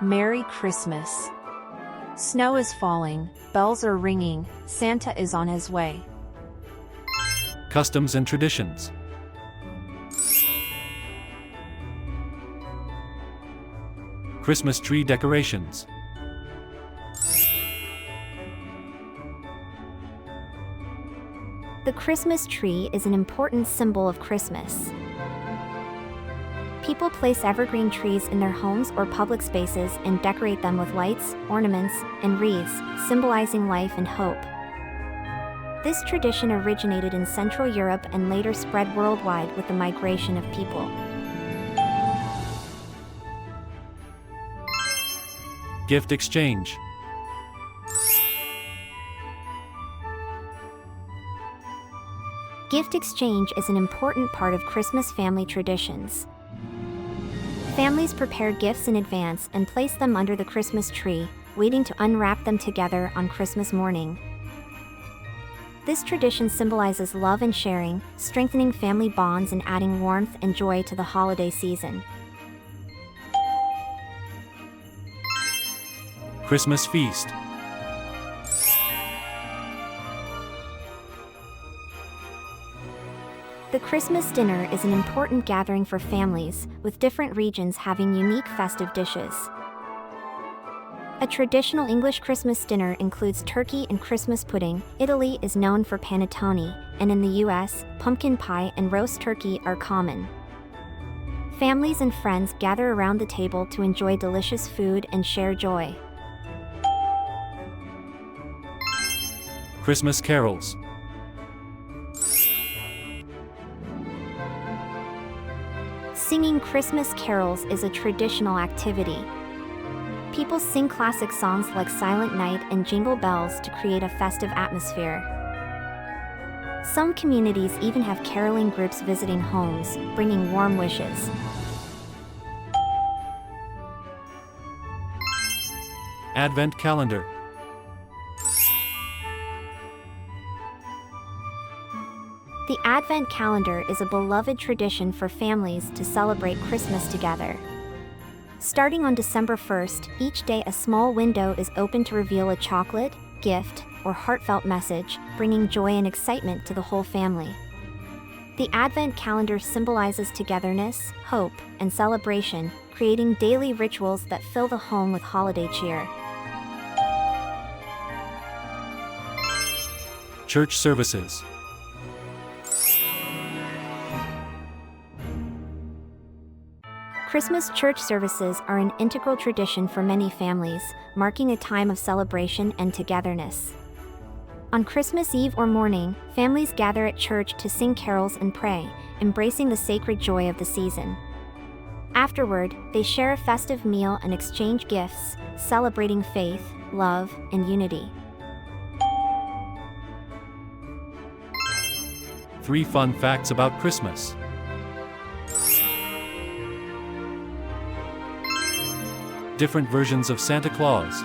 Merry Christmas. Snow is falling, bells are ringing, Santa is on his way. Customs and traditions. Christmas tree decorations. The Christmas tree is an important symbol of Christmas. People place evergreen trees in their homes or public spaces and decorate them with lights, ornaments, and wreaths, symbolizing life and hope. This tradition originated in Central Europe and later spread worldwide with the migration of people. Gift exchange. Gift exchange is an important part of Christmas family traditions. Families prepare gifts in advance and place them under the Christmas tree, waiting to unwrap them together on Christmas morning. This tradition symbolizes love and sharing, strengthening family bonds and adding warmth and joy to the holiday season. Christmas feast. The Christmas dinner is an important gathering for families, with different regions having unique festive dishes. A traditional English Christmas dinner includes turkey and Christmas pudding. Italy is known for panettone, and in the US, pumpkin pie and roast turkey are common. Families and friends gather around the table to enjoy delicious food and share joy. Christmas carols. Singing Christmas carols is a traditional activity. People sing classic songs like Silent Night and Jingle Bells to create a festive atmosphere. Some communities even have caroling groups visiting homes, bringing warm wishes. Advent calendar. The Advent calendar is a beloved tradition for families to celebrate Christmas together. Starting on December 1st, each day a small window is open to reveal a chocolate, gift, or heartfelt message, bringing joy and excitement to the whole family. The Advent calendar symbolizes togetherness, hope, and celebration, creating daily rituals that fill the home with holiday cheer. Church services. Christmas church services are an integral tradition for many families, marking a time of celebration and togetherness. On Christmas Eve or morning, families gather at church to sing carols and pray, embracing the sacred joy of the season. Afterward, they share a festive meal and exchange gifts, celebrating faith, love, and unity. 3 fun facts about Christmas. Different versions of Santa Claus.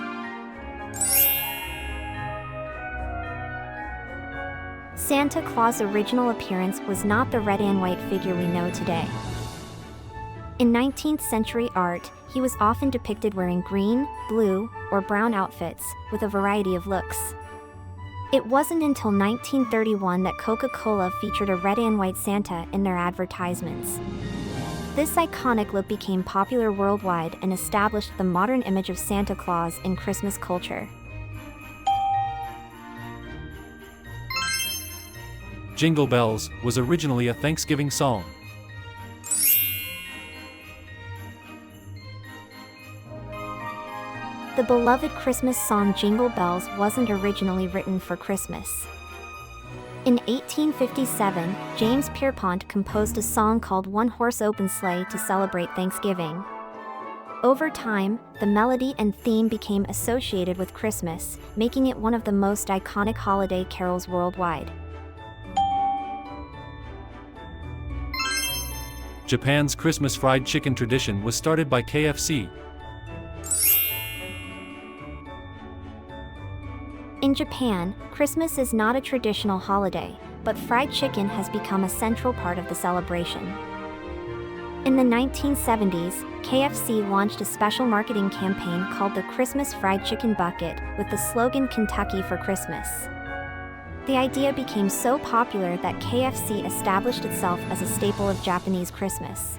Santa Claus' original appearance was not the red and white figure we know today. In 19th century art, he was often depicted wearing green, blue, or brown outfits, with a variety of looks. It wasn't until 1931 that Coca-Cola featured a red and white Santa in their advertisements. This iconic look became popular worldwide and established the modern image of Santa Claus in Christmas culture. Jingle Bells was originally a Thanksgiving song. The beloved Christmas song Jingle Bells wasn't originally written for Christmas. In 1857, James Pierpont composed a song called One Horse Open Sleigh to celebrate Thanksgiving. Over time, the melody and theme became associated with Christmas, making it one of the most iconic holiday carols worldwide. Japan's Christmas fried chicken tradition was started by KFC. In Japan, Christmas is not a traditional holiday, but fried chicken has become a central part of the celebration. In the 1970s, KFC launched a special marketing campaign called the Christmas Fried Chicken Bucket with the slogan Kentucky for Christmas. The idea became so popular that KFC established itself as a staple of Japanese Christmas.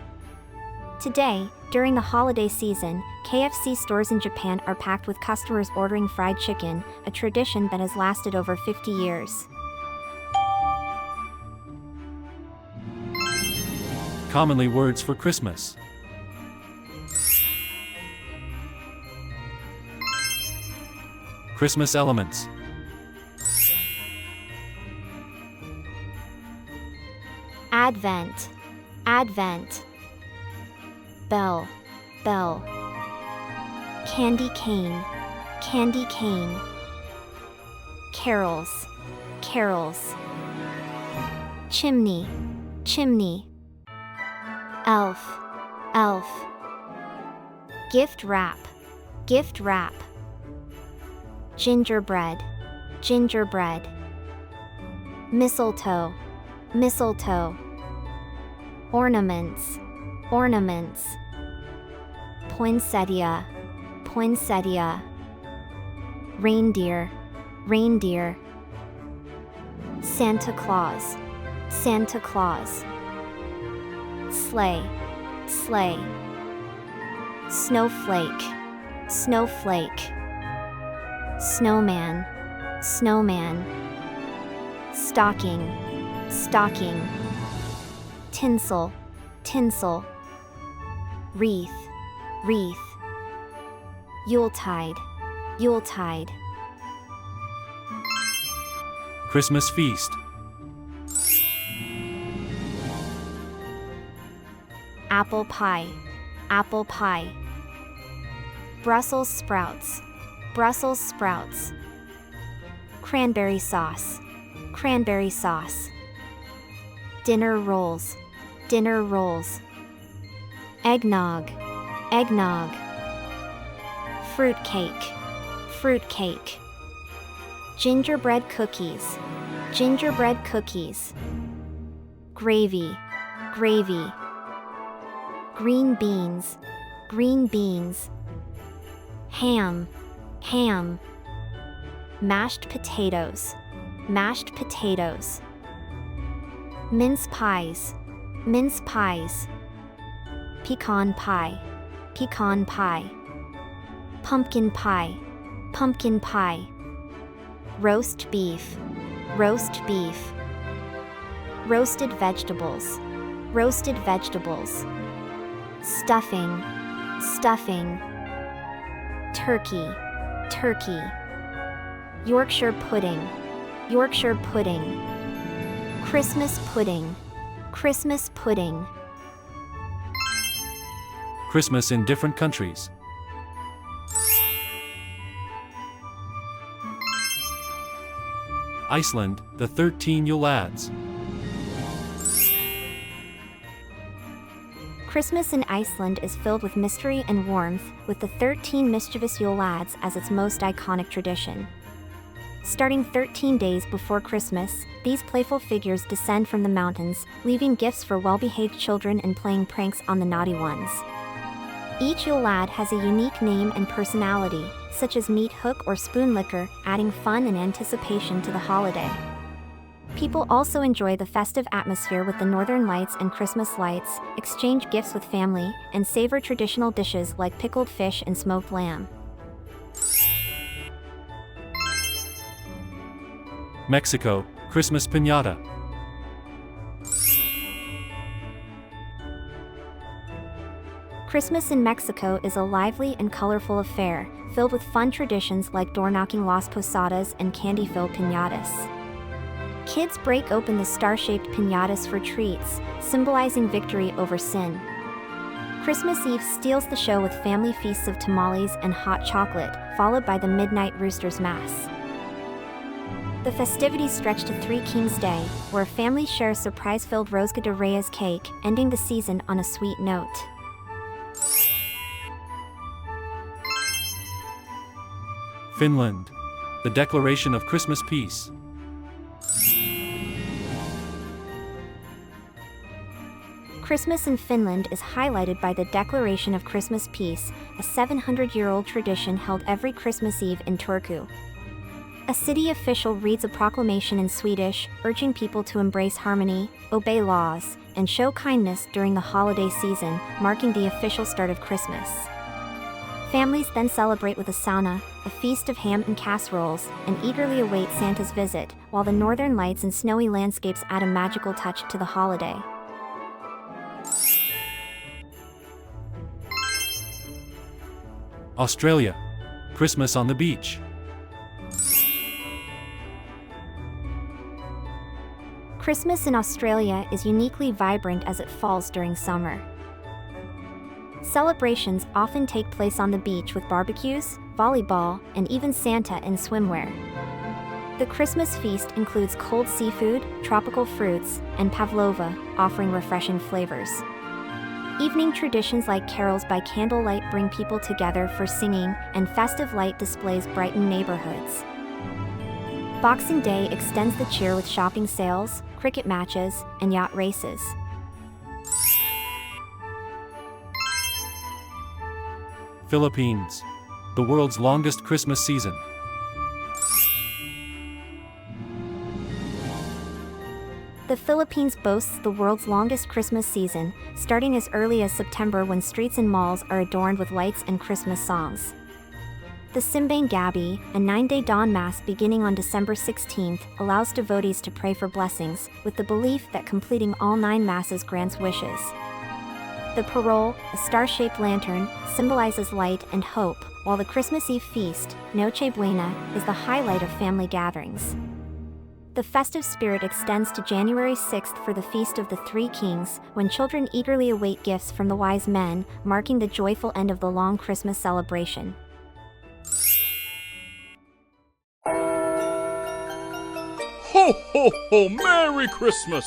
Today, during the holiday season, KFC stores in Japan are packed with customers ordering fried chicken, a tradition that has lasted over 50 years. Commonly words for Christmas. Christmas elements. Advent, Advent. Bell, bell. Candy cane, candy cane. Carols, carols. Chimney, chimney. Elf, elf. Gift wrap, gift wrap. Gingerbread, gingerbread. Mistletoe, mistletoe. Ornaments, ornaments. Poinsettia, poinsettia. Reindeer, reindeer. Santa Claus, Santa Claus. Sleigh, sleigh. Snowflake, snowflake. Snowman, snowman. Stocking, stocking. Tinsel, tinsel. Wreath, wreath. Yuletide, yuletide. Christmas feast. Apple pie, apple pie. Brussels sprouts, Brussels sprouts. Cranberry sauce, cranberry sauce. Dinner rolls, dinner rolls. Eggnog, eggnog. Fruitcake, fruitcake. Gingerbread cookies, gingerbread cookies. Gravy, gravy. Green beans, green beans. Ham, ham. Mashed potatoes, mashed potatoes. Mince pies, mince pies. Pecan pie, pecan pie. Pumpkin pie, pumpkin pie. Roast beef, roast beef. Roasted vegetables, roasted vegetables. Stuffing, stuffing. Turkey, turkey. Yorkshire pudding, Yorkshire pudding. Christmas pudding, Christmas pudding. Christmas in different countries. Iceland, the 13 Yule Lads. Christmas in Iceland is filled with mystery and warmth, with the 13 mischievous Yule Lads as its most iconic tradition. Starting 13 days before Christmas, these playful figures descend from the mountains, leaving gifts for well-behaved children and playing pranks on the naughty ones. Each Yule Lad has a unique name and personality, such as Meat Hook or Spoon Licker, adding fun and anticipation to the holiday. People also enjoy the festive atmosphere with the northern lights and Christmas lights, exchange gifts with family, and savor traditional dishes like pickled fish and smoked lamb. Mexico, Christmas piñata. Christmas in Mexico is a lively and colorful affair, filled with fun traditions like door-knocking Las Posadas and candy-filled piñatas. Kids break open the star-shaped piñatas for treats, symbolizing victory over sin. Christmas Eve steals the show with family feasts of tamales and hot chocolate, followed by the midnight rooster's mass. The festivities stretch to Three Kings Day, where families share a surprise-filled Rosca de Reyes cake, ending the season on a sweet note. Finland, the Declaration of Christmas Peace. Christmas in Finland is highlighted by the Declaration of Christmas Peace, a 700-year-old tradition held every Christmas Eve in Turku. A city official reads a proclamation in Swedish, urging people to embrace harmony, obey laws, and show kindness during the holiday season, marking the official start of Christmas. Families then celebrate with a sauna, a feast of ham and casseroles, and eagerly await Santa's visit, while the northern lights and snowy landscapes add a magical touch to the holiday. Australia. Christmas on the beach. Christmas in Australia is uniquely vibrant as it falls during summer. Celebrations often take place on the beach with barbecues, volleyball, and even Santa in swimwear. The Christmas feast includes cold seafood, tropical fruits, and pavlova, offering refreshing flavors. Evening traditions like carols by candlelight bring people together for singing, and festive light displays brighten neighborhoods. Boxing Day extends the cheer with shopping sales, cricket matches, and yacht races. Philippines. The world's longest Christmas season. The Philippines boasts the world's longest Christmas season, starting as early as September when streets and malls are adorned with lights and Christmas songs. The Simbang Gabi, a 9-day dawn mass beginning on December 16th, allows devotees to pray for blessings, with the belief that completing all 9 masses grants wishes. The Parol, a star-shaped lantern, symbolizes light and hope, while the Christmas Eve feast, Noche Buena, is the highlight of family gatherings. The festive spirit extends to January 6th for the Feast of the Three Kings, when children eagerly await gifts from the wise men, marking the joyful end of the long Christmas celebration. Ho, ho, ho! Merry Christmas!